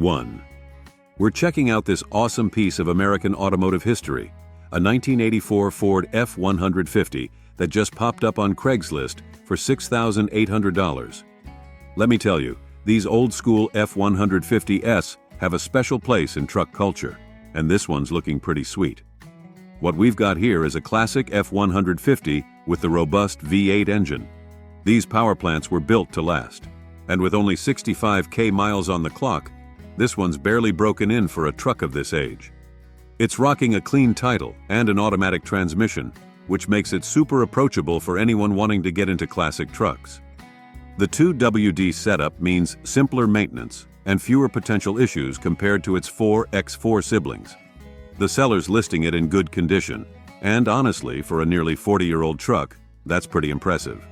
1. We're checking out this awesome piece of American automotive history, a 1984 Ford F-150 that just popped up on Craigslist for $6,800. Let me tell you, these old-school F-150s have a special place in truck culture, and this one's looking pretty sweet. What we've got here is a classic F-150 with the robust V8 engine. These power plants were built to last, and with only 65,000 miles on the clock, this one's barely broken in for a truck of this age. It's rocking a clean title and an automatic transmission, which makes it super approachable for anyone wanting to get into classic trucks. The 2WD setup means simpler maintenance and fewer potential issues compared to its 4x4 siblings. The seller's listing it in good condition, and honestly, for a nearly 40-year-old truck, that's pretty impressive.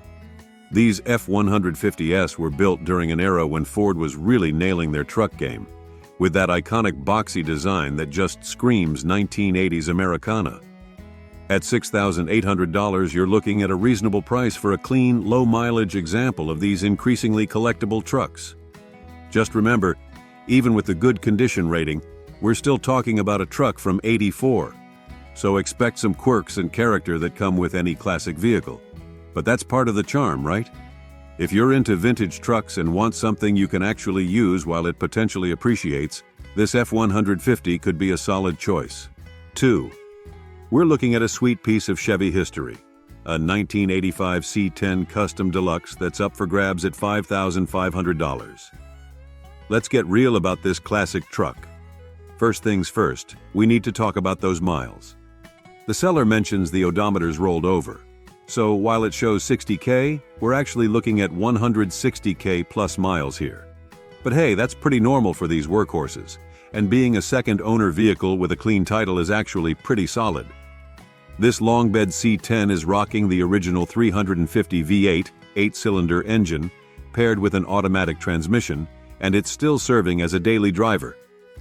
These F-150s were built during an era when Ford was really nailing their truck game, with that iconic boxy design that just screams 1980s Americana. At $6,800, you're looking at a reasonable price for a clean, low-mileage example of these increasingly collectible trucks. Just remember, even with the good condition rating, we're still talking about a truck from '84, so expect some quirks and character that come with any classic vehicle. But that's part of the charm, right? If you're into vintage trucks and want something you can actually use while it potentially appreciates, this F-150 could be a solid choice. 2. We're looking at a sweet piece of Chevy history, a 1985 C10 Custom Deluxe that's up for grabs at $5,500. Let's get real about this classic truck. First things first, we need to talk about those miles. The seller mentions the odometer's rolled over. So while it shows 60K, we're actually looking at 160K plus miles here. But hey, that's pretty normal for these workhorses, and being a second-owner vehicle with a clean title is actually pretty solid. This long bed C10 is rocking the original 350 V8 8-cylinder engine, paired with an automatic transmission, and it's still serving as a daily driver,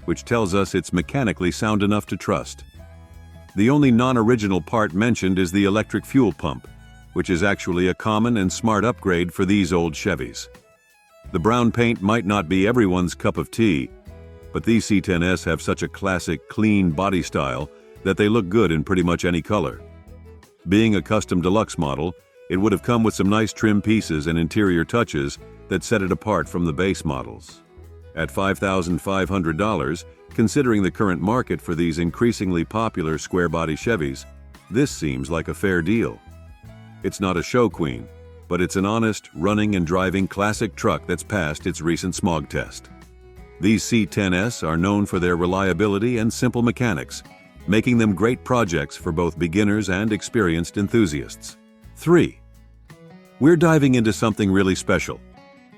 which tells us it's mechanically sound enough to trust. The only non-original part mentioned is the electric fuel pump, which is actually a common and smart upgrade for these old Chevys. The brown paint might not be everyone's cup of tea, but these C10s have such a classic, clean body style that they look good in pretty much any color. Being a custom deluxe model, it would have come with some nice trim pieces and interior touches that set it apart from the base models. At $5,500, considering the current market for these increasingly popular square-body Chevys, this seems like a fair deal. It's not a show queen, but it's an honest, running and driving classic truck that's passed its recent smog test. These C10s are known for their reliability and simple mechanics, making them great projects for both beginners and experienced enthusiasts. 3. We're diving into something really special.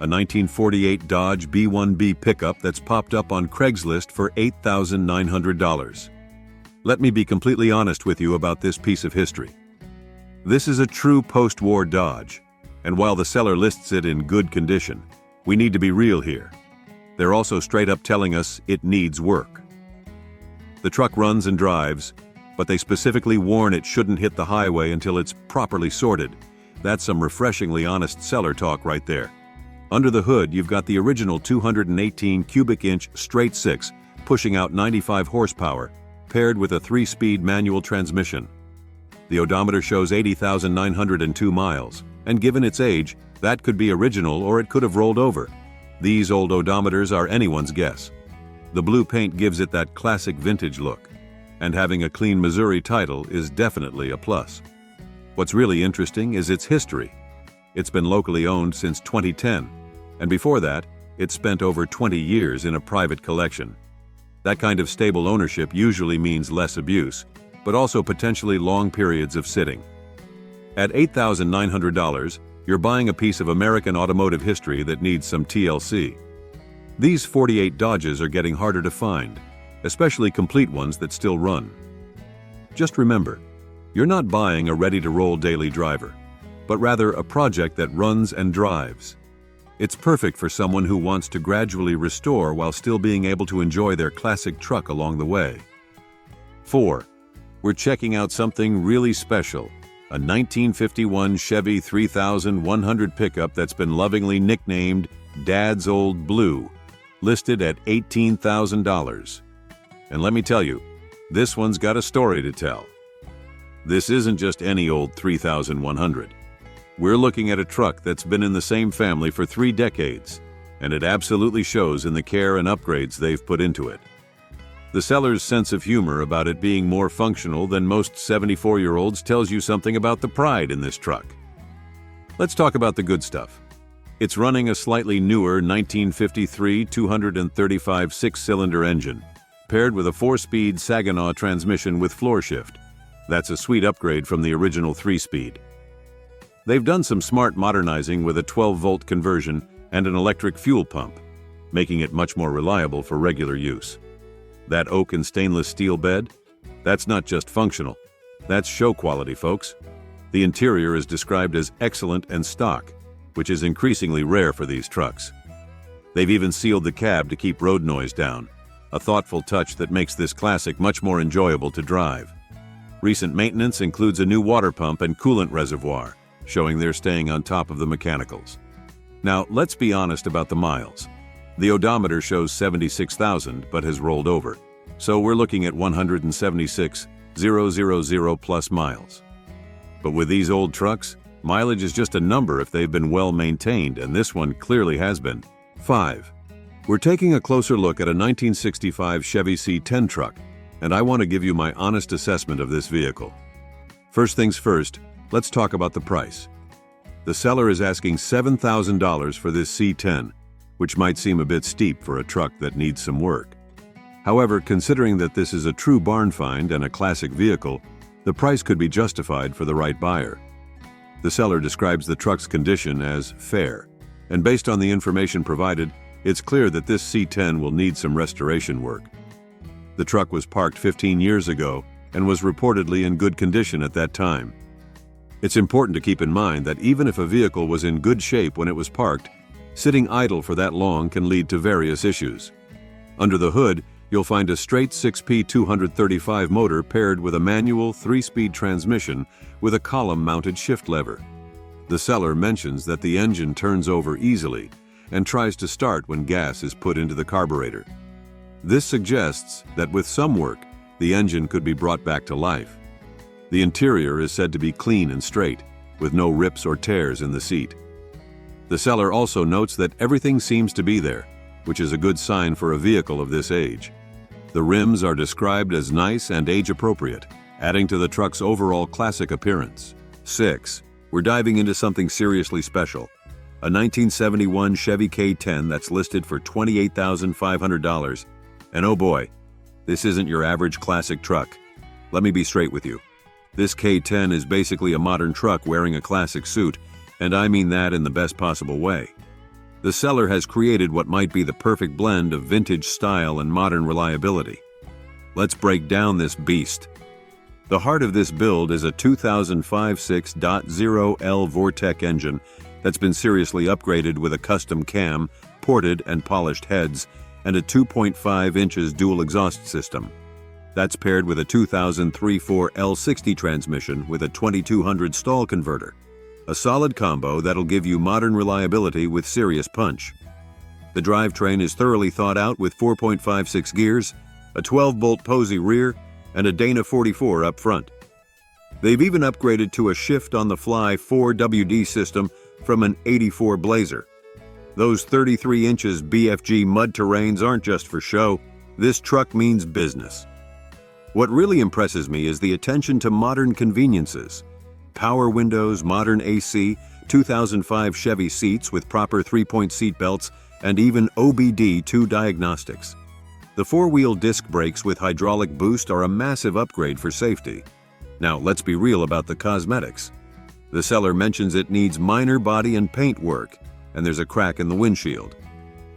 A 1948 Dodge B1B pickup that's popped up on Craigslist for $8,900. Let me be completely honest with you about this piece of history. This is a true post-war Dodge, and while the seller lists it in good condition, we need to be real here. They're also straight up telling us it needs work. The truck runs and drives, but they specifically warn it shouldn't hit the highway until it's properly sorted. That's some refreshingly honest seller talk right there. Under the hood, you've got the original 218 cubic inch straight six, pushing out 95 horsepower, paired with a 3-speed manual transmission. The odometer shows 80,902 miles, and given its age, that could be original or it could have rolled over. These old odometers are anyone's guess. The blue paint gives it that classic vintage look, and having a clean Missouri title is definitely a plus. What's really interesting is its history. It's been locally owned since 2010, and before that, it spent over 20 years in a private collection. That kind of stable ownership usually means less abuse, but also potentially long periods of sitting. At $8,900, you're buying a piece of American automotive history that needs some TLC. These 48 Dodges are getting harder to find, especially complete ones that still run. Just remember, you're not buying a ready-to-roll daily driver, but rather a project that runs and drives. It's perfect for someone who wants to gradually restore while still being able to enjoy their classic truck along the way. 4. We're checking out something really special, a 1951 Chevy 3100 pickup that's been lovingly nicknamed Dad's Old Blue. listed at $18,000. And let me tell you, this one's got a story to tell. This isn't just any old 3100. We're looking at a truck that's been in the same family for 3 decades, and it absolutely shows in the care and upgrades they've put into it. The seller's sense of humor about it being more functional than most 74-year-olds tells you something about the pride in this truck. Let's talk about the good stuff. It's running a slightly newer 1953 235 6-cylinder engine, paired with a 4-speed Saginaw transmission with floor shift. That's a sweet upgrade from the original 3-speed. They've done some smart modernizing with a 12-volt conversion and an electric fuel pump, making it much more reliable for regular use. That oak and stainless steel bed? That's not just functional. That's show quality, folks. The interior is described as excellent and stock, which is increasingly rare for these trucks. They've even sealed the cab to keep road noise down, a thoughtful touch that makes this classic much more enjoyable to drive. Recent maintenance includes a new water pump and coolant reservoir, showing they're staying on top of the mechanicals. Now, let's be honest about the miles. The odometer shows 76,000 but has rolled over, so we're looking at 176,000 plus miles. But with these old trucks, mileage is just a number if they've been well maintained, and this one clearly has been. 5. We're taking a closer look at a 1965 Chevy C10 truck, and I want to give you my honest assessment of this vehicle. First things first, let's talk about the price. The seller is asking $7,000 for this C10, which might seem a bit steep for a truck that needs some work. However, considering that this is a true barn find and a classic vehicle, the price could be justified for the right buyer. The seller describes the truck's condition as fair, and based on the information provided, it's clear that this C10 will need some restoration work. The truck was parked 15 years ago and was reportedly in good condition at that time. It's important to keep in mind that even if a vehicle was in good shape when it was parked, sitting idle for that long can lead to various issues. Under the hood, you'll find a straight 6P 235 motor paired with a manual 3-speed transmission with a column-mounted shift lever. The seller mentions that the engine turns over easily and tries to start when gas is put into the carburetor. This suggests that with some work, the engine could be brought back to life. The interior is said to be clean and straight, with no rips or tears in the seat. The seller also notes that everything seems to be there, which is a good sign for a vehicle of this age. The rims are described as nice and age-appropriate, adding to the truck's overall classic appearance. 6. We're diving into something seriously special. A 1971 Chevy K10 that's listed for $28,500. And oh boy, this isn't your average classic truck. Let me be straight with you. This K10 is basically a modern truck wearing a classic suit, and I mean that in the best possible way. The seller has created what might be the perfect blend of vintage style and modern reliability. Let's break down this beast. The heart of this build is a 2005 6.0L Vortec engine that's been seriously upgraded with a custom cam, ported and polished heads, and a 2.5 inches dual exhaust system. That's paired with a 2003 4L60 transmission with a 2200 stall converter. A solid combo that'll give you modern reliability with serious punch. The drivetrain is thoroughly thought out with 4.56 gears, a 12-bolt Posey rear, and a Dana 44 up front. They've even upgraded to a shift-on-the-fly 4WD system from an '84 Blazer. Those 33 inches BFG mud terrains aren't just for show. This truck means business. What really impresses me is the attention to modern conveniences. Power windows, modern AC, 2005 Chevy seats with proper 3-point seat belts, and even OBD2 diagnostics. The 4-wheel disc brakes with hydraulic boost are a massive upgrade for safety. Now, let's be real about the cosmetics. The seller mentions it needs minor body and paint work, and there's a crack in the windshield.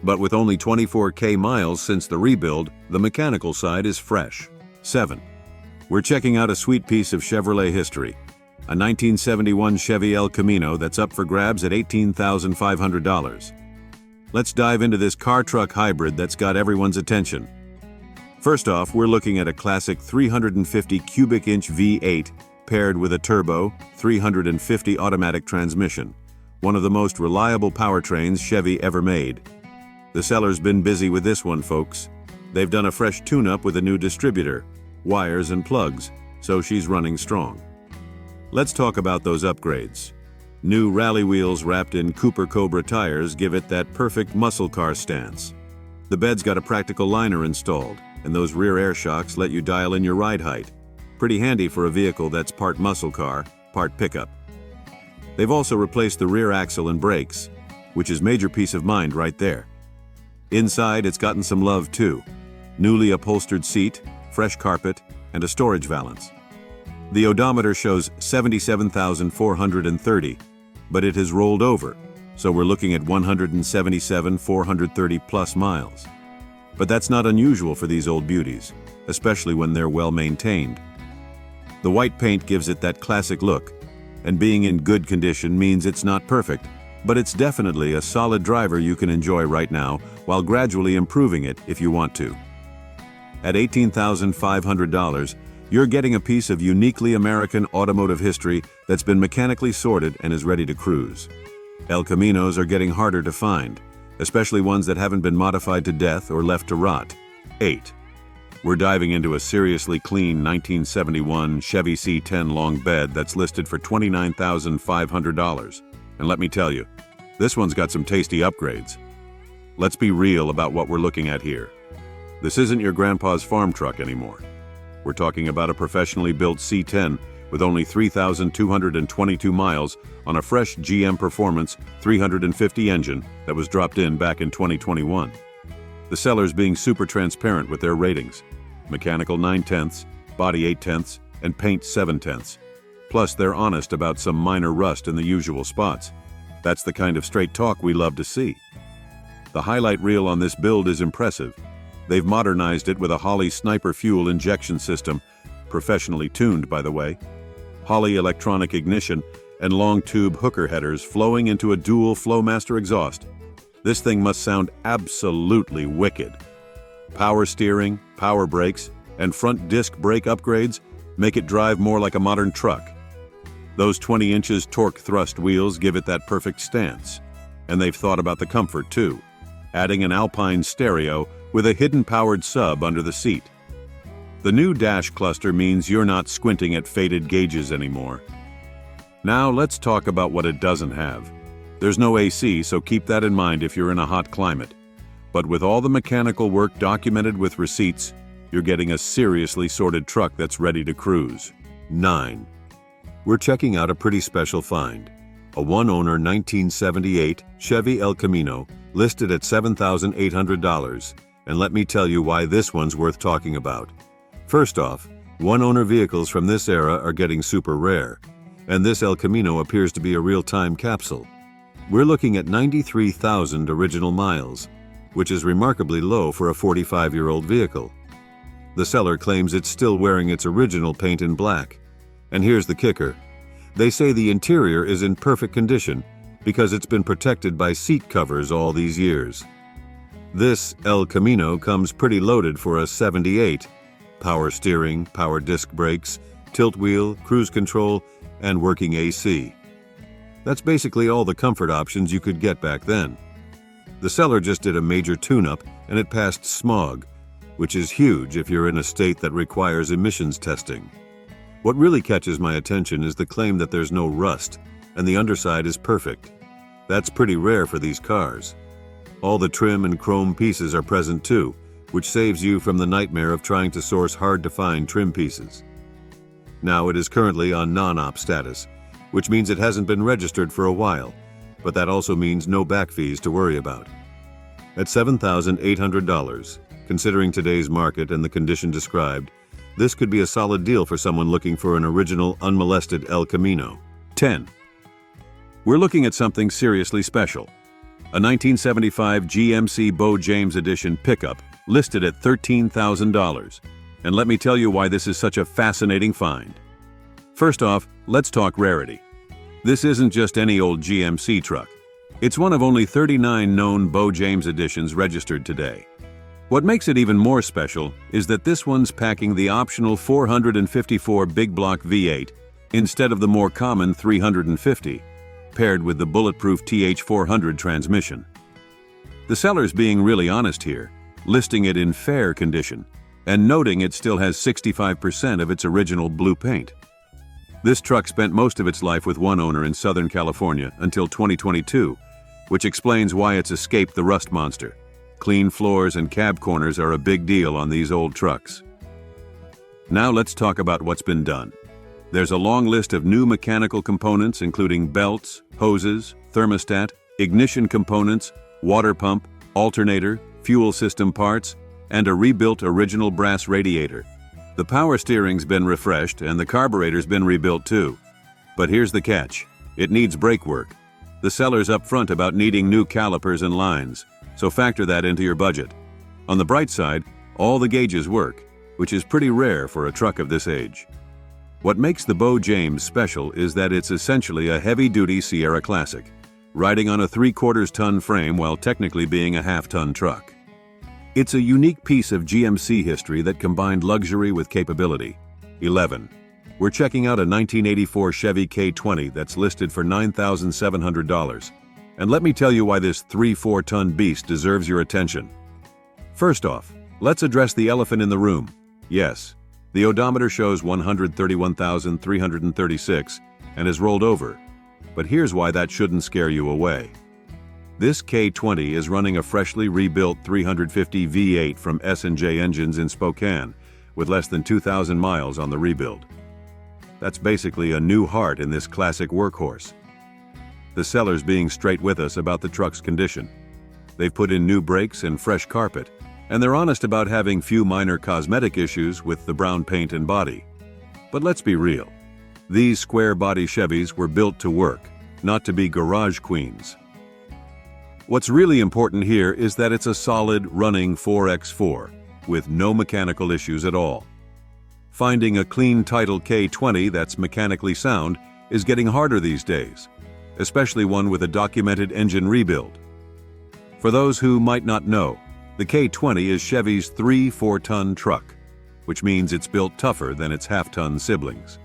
But with only 24K miles since the rebuild, the mechanical side is fresh. 7. We're checking out a sweet piece of Chevrolet history. A 1971 Chevy El Camino that's up for grabs at $18,500. Let's dive into this car-truck hybrid that's got everyone's attention. First off, we're looking at a classic 350 cubic inch V8 paired with a turbo 350 automatic transmission, one of the most reliable powertrains Chevy ever made. The seller's been busy with this one, folks. They've done a fresh tune-up with a new distributor, wires and plugs, so she's running strong. Let's talk about those upgrades. New rally wheels wrapped in Cooper Cobra tires give it that perfect muscle car stance. The bed's got a practical liner installed, and those rear air shocks let you dial in your ride height. Pretty handy for a vehicle that's part muscle car, part pickup. They've also replaced the rear axle and brakes, which is major peace of mind right there. Inside, it's gotten some love too. Newly upholstered seat, fresh carpet, and a storage valance. The odometer shows 77,430, but it has rolled over, so we're looking at 177,430 plus miles. But that's not unusual for these old beauties, especially when they're well maintained. The white paint gives it that classic look, and being in good condition means it's not perfect, but it's definitely a solid driver you can enjoy right now while gradually improving it if you want to. At $18,500, you're getting a piece of uniquely American automotive history that's been mechanically sorted and is ready to cruise. El Caminos are getting harder to find, especially ones that haven't been modified to death or left to rot. 8. We're diving into a seriously clean 1971 Chevy C10 long bed that's listed for $29,500. And let me tell you, this one's got some tasty upgrades. Let's be real about what we're looking at here. This isn't your grandpa's farm truck anymore. We're talking about a professionally built C10 with only 3,222 miles on a fresh GM Performance 350 engine that was dropped in back in 2021. The seller's being super transparent with their ratings. Mechanical 9/10, body 8/10, and paint 7/10. Plus, they're honest about some minor rust in the usual spots. That's the kind of straight talk we love to see. The highlight reel on this build is impressive. They've modernized it with a Holley Sniper fuel injection system, professionally tuned, by the way. Holley electronic ignition and long tube hooker headers flowing into a dual Flowmaster exhaust. This thing must sound absolutely wicked. Power steering, power brakes, and front disc brake upgrades make it drive more like a modern truck. Those 20 inches torque thrust wheels give it that perfect stance. And they've thought about the comfort too, adding an Alpine stereo with a hidden powered sub under the seat. The new dash cluster means you're not squinting at faded gauges anymore. Now let's talk about what it doesn't have. There's no AC, so keep that in mind if you're in a hot climate. But with all the mechanical work documented with receipts, you're getting a seriously sorted truck that's ready to cruise. 9. We're checking out a pretty special find. A one-owner 1978 Chevy El Camino listed at $7,800. And let me tell you why this one's worth talking about. First off, one-owner vehicles from this era are getting super rare, and this El Camino appears to be a real-time capsule. We're looking at 93,000 original miles, which is remarkably low for a 45-year-old vehicle. The seller claims it's still wearing its original paint in black. And here's the kicker. They say the interior is in perfect condition because it's been protected by seat covers all these years. This El Camino comes pretty loaded for a 78. Power steering, power disc brakes, tilt wheel, cruise control, and working AC. That's basically all the comfort options you could get back then. The seller just did a major tune-up and it passed smog, which is huge if you're in a state that requires emissions testing. What really catches my attention is the claim that there's no rust and the underside is perfect. That's pretty rare for these cars. All the trim and chrome pieces are present too, which saves you from the nightmare of trying to source hard-to-find trim pieces. Now it is currently on non-op status, which means it hasn't been registered for a while, but that also means no back fees to worry about. At $7,800, considering today's market and the condition described, this could be a solid deal for someone looking for an original, unmolested El Camino. 10. We're looking at something seriously special. A 1975 GMC Bo James Edition pickup listed at $13,000. And let me tell you why this is such a fascinating find. First off, let's talk rarity. This isn't just any old GMC truck. It's one of only 39 known Bo James editions registered today. What makes it even more special is that this one's packing the optional 454 big block V8 instead of the more common 350, paired with the bulletproof TH400 transmission. The seller's being really honest here, listing it in fair condition, and noting it still has 65% of its original blue paint. This truck spent most of its life with one owner in Southern California until 2022, which explains why it's escaped the rust monster. Clean floors and cab corners are a big deal on these old trucks. Now let's talk about what's been done. There's a long list of new mechanical components including belts, hoses, thermostat, ignition components, water pump, alternator, fuel system parts, and a rebuilt original brass radiator. The power steering's been refreshed and the carburetor's been rebuilt too. But here's the catch. It needs brake work. The seller's upfront about needing new calipers and lines, so factor that into your budget. On the bright side, all the gauges work, which is pretty rare for a truck of this age. What makes the Bo James special is that it's essentially a heavy-duty Sierra Classic, riding on a 3/4 ton frame while technically being a half-ton truck. It's a unique piece of GMC history that combined luxury with capability. 11. We're checking out a 1984 Chevy K20 that's listed for $9,700. And let me tell you why this 3/4 ton beast deserves your attention. First off, let's address the elephant in the room. Yes, the odometer shows 131,336 and is rolled over. But here's why that shouldn't scare you away. This K20 is running a freshly rebuilt 350 V8 from S&J Engines in Spokane, with less than 2,000 miles on the rebuild. That's basically a new heart in this classic workhorse. The seller's being straight with us about the truck's condition. They've put in new brakes and fresh carpet, and they're honest about having few minor cosmetic issues with the brown paint and body. But let's be real. These square-body Chevys were built to work, not to be garage queens. What's really important here is that it's a solid, running 4x4, with no mechanical issues at all. Finding a clean title K20 that's mechanically sound is getting harder these days, especially one with a documented engine rebuild. For those who might not know, the K20 is Chevy's 3/4-ton truck, which means it's built tougher than its half-ton siblings.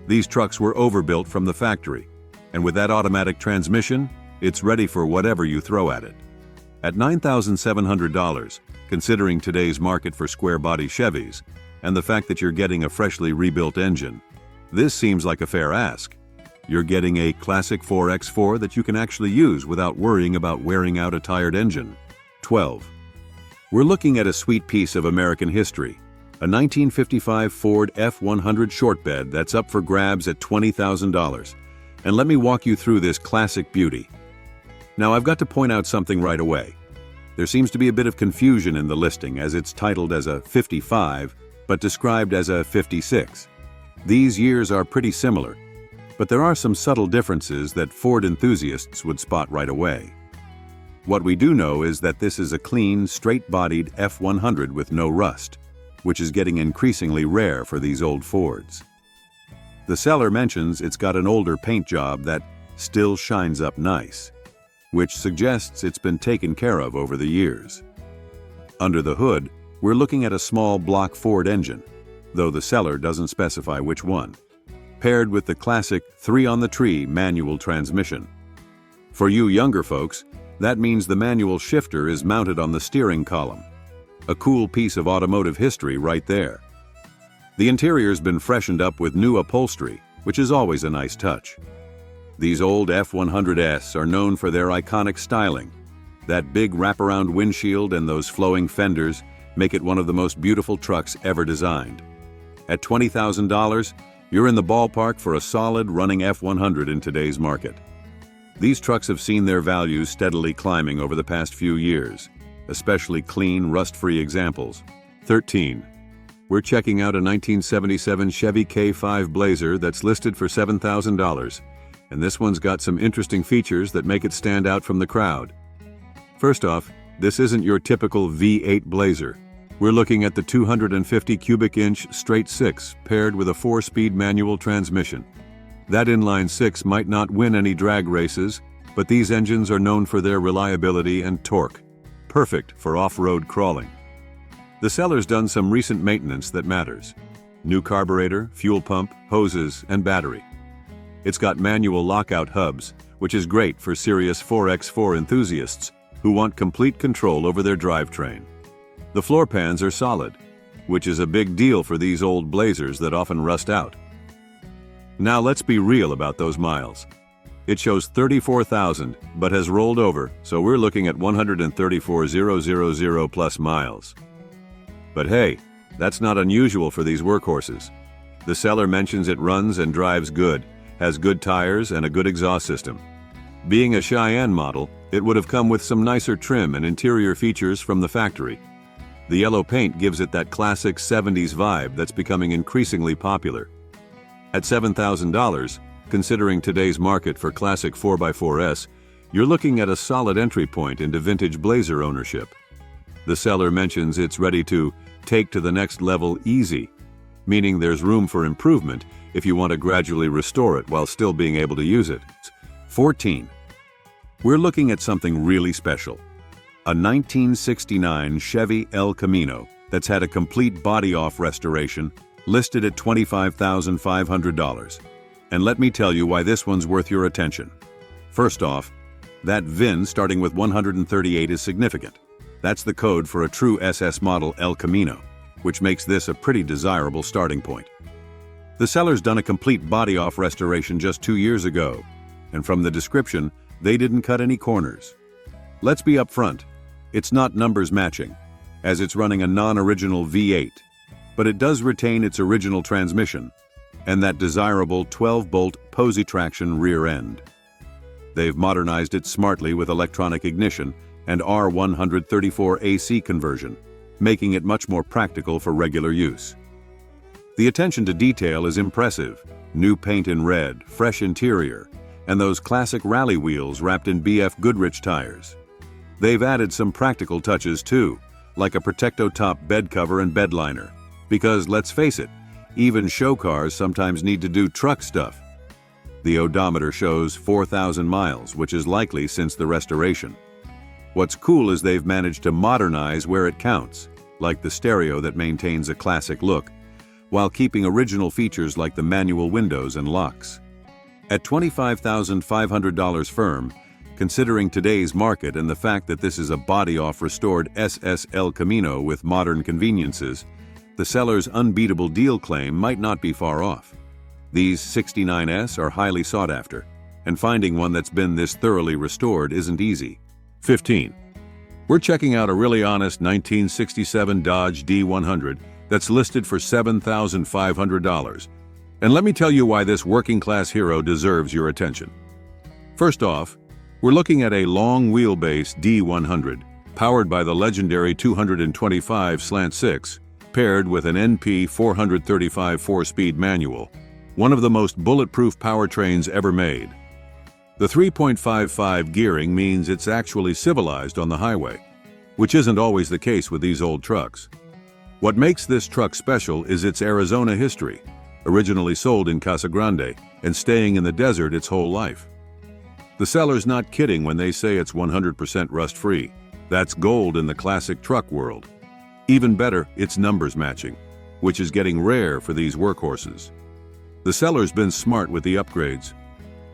These trucks were overbuilt from the factory, and with that automatic transmission, it's ready for whatever you throw at it. At $9,700, considering today's market for square-body Chevys, and the fact that you're getting a freshly rebuilt engine, this seems like a fair ask. You're getting a classic 4x4 that you can actually use without worrying about wearing out a tired engine. 12. We're looking at a sweet piece of American history, a 1955 Ford F100 short bed that's up for grabs at $20,000. And let me walk you through this classic beauty. Now, I've got to point out something right away. There seems to be a bit of confusion in the listing as it's titled as a 55, but described as a 56. These years are pretty similar, but there are some subtle differences that Ford enthusiasts would spot right away. What we do know is that this is a clean, straight-bodied F100 with no rust, which is getting increasingly rare for these old Fords. The seller mentions it's got an older paint job that still shines up nice, which suggests it's been taken care of over the years. Under the hood, we're looking at a small block Ford engine, though the seller doesn't specify which one, paired with the classic 3-on-the-tree manual transmission. For you younger folks, that means the manual shifter is mounted on the steering column. A cool piece of automotive history right there. The interior's been freshened up with new upholstery, which is always a nice touch. These old F100s are known for their iconic styling. That big wraparound windshield and those flowing fenders make it one of the most beautiful trucks ever designed. At $20,000, you're in the ballpark for a solid running F100 in today's market. These trucks have seen their values steadily climbing over the past few years, especially clean, rust-free examples. 13. We're checking out a 1977 Chevy K5 Blazer that's listed for $7,000, and this one's got some interesting features that make it stand out from the crowd. First off, this isn't your typical V8 Blazer. We're looking at the 250 cubic inch straight six paired with a 4-speed manual transmission. That inline six might not win any drag races, but these engines are known for their reliability and torque. Perfect for off-road crawling. The seller's done some recent maintenance that matters. New carburetor, fuel pump, hoses, and battery. It's got manual lockout hubs, which is great for serious 4x4 enthusiasts, who want complete control over their drivetrain. The floor pans are solid, which is a big deal for these old Blazers that often rust out. Now let's be real about those miles. It shows 34,000, but has rolled over, so we're looking at 134,000 plus miles. But hey, that's not unusual for these workhorses. The seller mentions it runs and drives good, has good tires and a good exhaust system. Being a Cheyenne model, it would have come with some nicer trim and interior features from the factory. The yellow paint gives it that classic 70s vibe that's becoming increasingly popular. At $7,000, considering today's market for classic 4x4S, you're looking at a solid entry point into vintage Blazer ownership. The seller mentions it's ready to take to the next level easy, meaning there's room for improvement if you want to gradually restore it while still being able to use it. 14. We're looking at something really special. A 1969 Chevy El Camino that's had a complete body-off restoration, listed at $25,500. And let me tell you why this one's worth your attention. First off, that VIN starting with 138 is significant. That's the code for a true SS model El Camino, which makes this a pretty desirable starting point. The seller's done a complete body-off restoration just 2 years ago, and from the description, they didn't cut any corners. Let's be upfront, it's not numbers matching, as it's running a non-original V8, but it does retain its original transmission and that desirable 12-bolt Posey traction rear end. They've modernized it smartly with electronic ignition and R134 AC conversion, making it much more practical for regular use. The attention to detail is impressive. New paint in red, fresh interior, and those classic rally wheels wrapped in BF Goodrich tires. They've added some practical touches too, like a Protecto-Top bed cover and bed liner. Because let's face it, even show cars sometimes need to do truck stuff. The odometer shows 4,000 miles, which is likely since the restoration. What's cool is they've managed to modernize where it counts, like the stereo that maintains a classic look, while keeping original features like the manual windows and locks. At $25,500 firm, considering today's market and the fact that this is a body-off restored SS El Camino with modern conveniences, the seller's unbeatable deal claim might not be far off. These 69S are highly sought after, and finding one that's been this thoroughly restored isn't easy. 15. We're checking out a really honest 1967 Dodge D100 that's listed for $7,500. And let me tell you why this working-class hero deserves your attention. First off, we're looking at a long wheelbase D100, powered by the legendary 225/6, paired with an NP 435 4-speed manual, one of the most bulletproof powertrains ever made. The 3.55 gearing means it's actually civilized on the highway, which isn't always the case with these old trucks. What makes this truck special is its Arizona history, originally sold in Casa Grande and staying in the desert its whole life. The seller's not kidding when they say it's 100% rust-free. That's gold in the classic truck world. Even better, it's numbers matching, which is getting rare for these workhorses. The seller's been smart with the upgrades.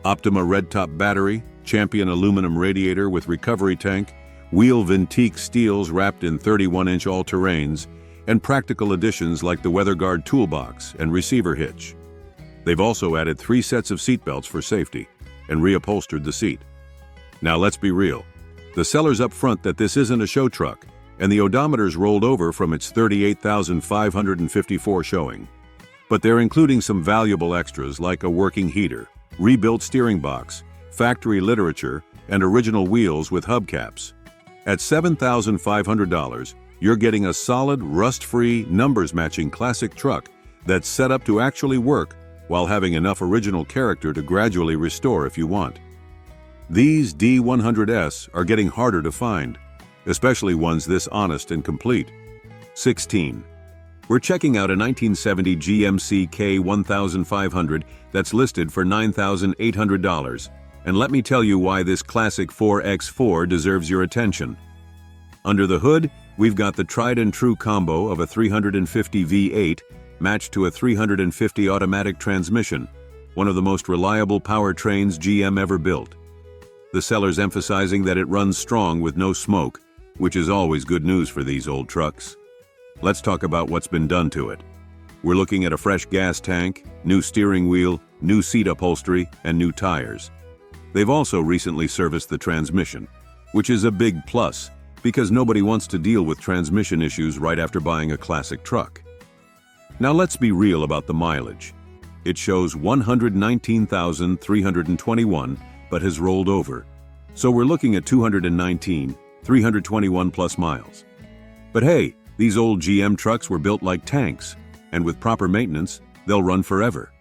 Optima red top battery, Champion aluminum radiator with recovery tank, wheel Vintique steels wrapped in 31-inch all-terrains, and practical additions like the WeatherGuard toolbox and receiver hitch. They've also added 3 sets of seatbelts for safety and reupholstered the seat. Now let's be real. The seller's upfront that this isn't a show truck, and the odometer's rolled over from its 38,554 showing. But they're including some valuable extras like a working heater, rebuilt steering box, factory literature, and original wheels with hubcaps. At $7,500, you're getting a solid, rust-free, numbers-matching classic truck that's set up to actually work while having enough original character to gradually restore if you want. These D100S are getting harder to find, especially ones this honest and complete. 16. We're checking out a 1970 GMC K1500 that's listed for $9,800, and let me tell you why this classic 4x4 deserves your attention. Under the hood, we've got the tried-and-true combo of a 350 V8 matched to a 350 automatic transmission, one of the most reliable powertrains GM ever built. the seller's emphasizing that it runs strong with no smoke, which is always good news for these old trucks. Let's talk about what's been done to it. We're looking at a fresh gas tank, new steering wheel, new seat upholstery, and new tires. They've also recently serviced the transmission, which is a big plus because nobody wants to deal with transmission issues right after buying a classic truck. Now let's be real about the mileage. It shows 119,321 but has rolled over. So we're looking at 219,321 plus miles. But hey, these old GM trucks were built like tanks, and with proper maintenance, they'll run forever.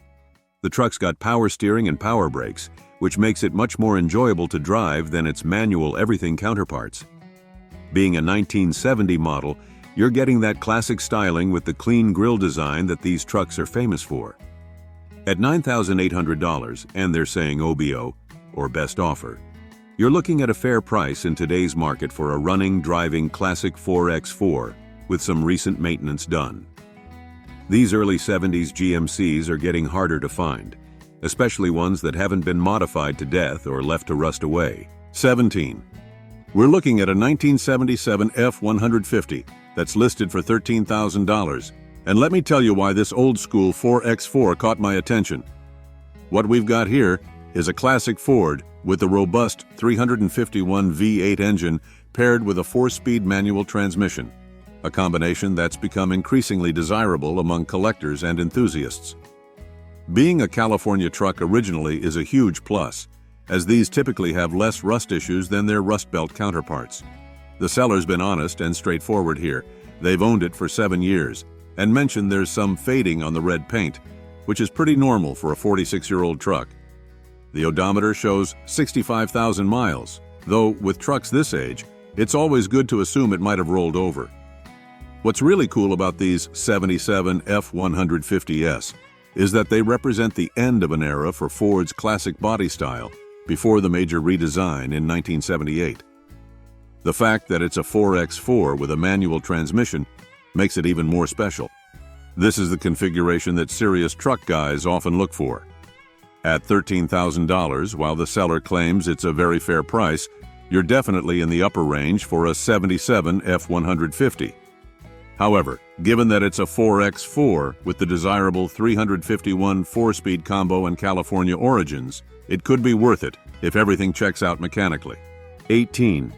The truck's got power steering and power brakes, which makes it much more enjoyable to drive than its manual everything counterparts. Being a 1970 model, you're getting that classic styling with the clean grille design that these trucks are famous for. At $9,800, and they're saying OBO, or best offer, you're looking at a fair price in today's market for a running, driving classic 4x4 with some recent maintenance done. These early 70s GMCs are getting harder to find, especially ones that haven't been modified to death or left to rust away. 17. We're looking at a 1977 F-150 that's listed for $13,000, and let me tell you why this old-school 4x4 caught my attention. What we've got here is a classic Ford with a robust 351 V8 engine paired with a 4-speed manual transmission, a combination that's become increasingly desirable among collectors and enthusiasts. Being a California truck originally is a huge plus, as these typically have less rust issues than their Rust Belt counterparts. The seller's been honest and straightforward here. They've owned it for 7 years, and mentioned there's some fading on the red paint, which is pretty normal for a 46-year-old truck. The odometer shows 65,000 miles, though with trucks this age, it's always good to assume it might have rolled over. What's really cool about these 77 F-150S is that they represent the end of an era for Ford's classic body style before the major redesign in 1978. The fact that it's a 4x4 with a manual transmission makes it even more special. This is the configuration that serious truck guys often look for. At $13,000, while the seller claims it's a very fair price, you're definitely in the upper range for a 77 F-150. However, given that it's a 4x4 with the desirable 351 4-speed combo and California origins, it could be worth it if everything checks out mechanically. 18.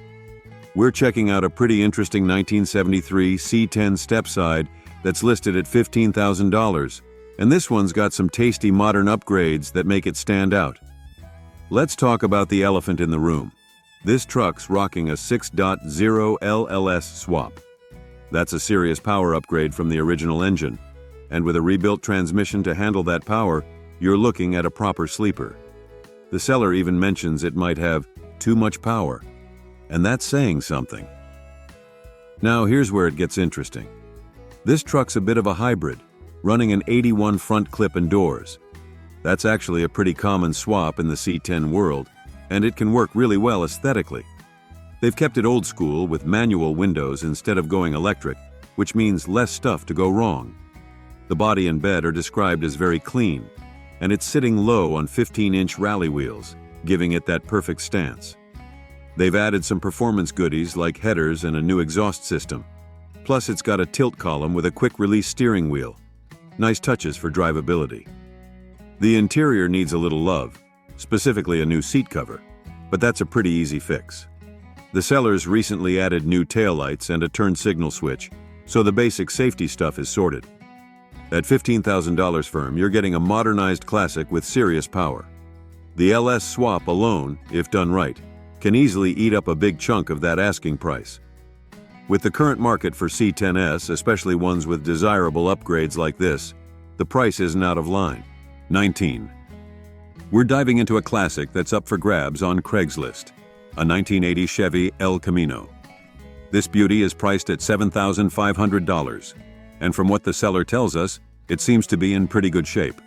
We're checking out a pretty interesting 1973 C10 stepside that's listed at $15,000, and this one's got some tasty modern upgrades that make it stand out. Let's talk about the elephant in the room. This truck's rocking a 6.0 LLS swap. That's a serious power upgrade from the original engine, and with a rebuilt transmission to handle that power, you're looking at a proper sleeper. The seller even mentions it might have too much power, and that's saying something. Now here's where it gets interesting. This truck's a bit of a hybrid, running an 81 front clip and doors. That's actually a pretty common swap in the C10 world, and it can work really well aesthetically. They've kept it old school with manual windows instead of going electric, which means less stuff to go wrong. The body and bed are described as very clean, and it's sitting low on 15-inch rally wheels, giving it that perfect stance. They've added some performance goodies like headers and a new exhaust system. Plus, it's got a tilt column with a quick-release steering wheel. Nice touches for drivability. The interior needs a little love, specifically a new seat cover, but that's a pretty easy fix. The sellers recently added new taillights and a turn signal switch, so the basic safety stuff is sorted. At $15,000 firm, you're getting a modernized classic with serious power. The LS swap alone, if done right, can easily eat up a big chunk of that asking price. With the current market for C10S, especially ones with desirable upgrades like this, the price isn't out of line. 19. We're diving into a classic that's up for grabs on Craigslist, a 1980 Chevy El Camino. This beauty is priced at $7,500, and from what the seller tells us, it seems to be in pretty good shape.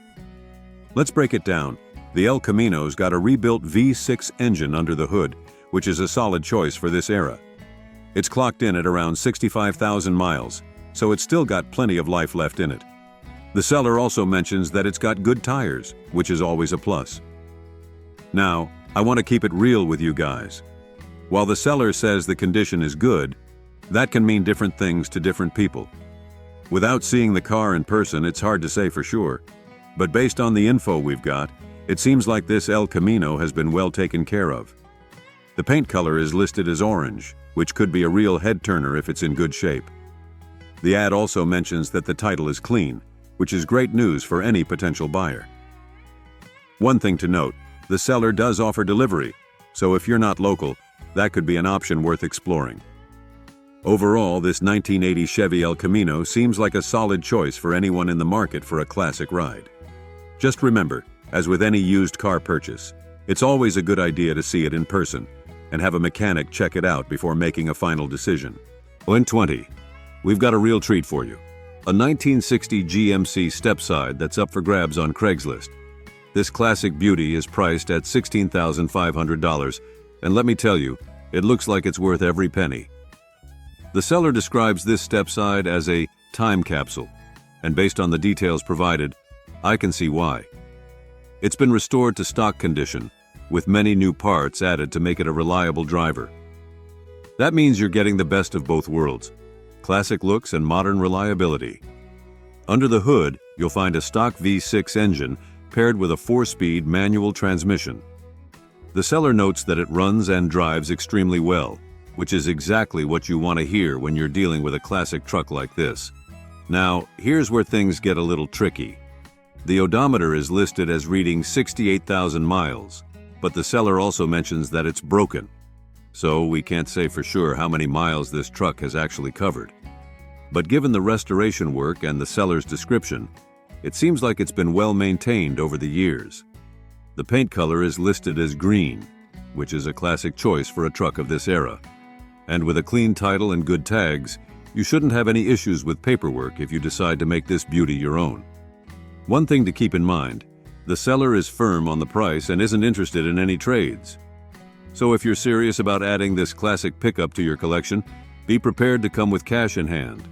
Let's break it down. The El Camino's got a rebuilt V6 engine under the hood, which is a solid choice for this era. It's clocked in at around 65,000 miles, so it's still got plenty of life left in it. The seller also mentions that it's got good tires, which is always a plus. Now, I want to keep it real with you guys. While the seller says the condition is good, that can mean different things to different people. Without seeing the car in person, it's hard to say for sure. But based on the info we've got, it seems like this El Camino has been well taken care of. The paint color is listed as orange, which could be a real head-turner if it's in good shape. The ad also mentions that the title is clean, which is great news for any potential buyer. One thing to note, the seller does offer delivery, so if you're not local, that could be an option worth exploring. Overall, this 1980 Chevy El Camino seems like a solid choice for anyone in the market for a classic ride. Just remember, as with any used car purchase, it's always a good idea to see it in person and have a mechanic check it out before making a final decision. In 20, we've got a real treat for you. A 1960 GMC stepside that's up for grabs on Craigslist. This classic beauty is priced at $16,500, and let me tell you, it looks like it's worth every penny. The seller describes this stepside as a time capsule, and based on the details provided, I can see why. It's been restored to stock condition, with many new parts added to make it a reliable driver. That means you're getting the best of both worlds, classic looks and modern reliability. Under the hood, you'll find a stock V6 engine paired with a 4-speed manual transmission. The seller notes that it runs and drives extremely well, which is exactly what you want to hear when you're dealing with a classic truck like this. Now, here's where things get a little tricky. The odometer is listed as reading 68,000 miles, but the seller also mentions that it's broken. So we can't say for sure how many miles this truck has actually covered. But given the restoration work and the seller's description, it seems like it's been well maintained over the years. The paint color is listed as green, which is a classic choice for a truck of this era. And with a clean title and good tags, you shouldn't have any issues with paperwork if you decide to make this beauty your own. One thing to keep in mind, the seller is firm on the price and isn't interested in any trades. So if you're serious about adding this classic pickup to your collection, be prepared to come with cash in hand.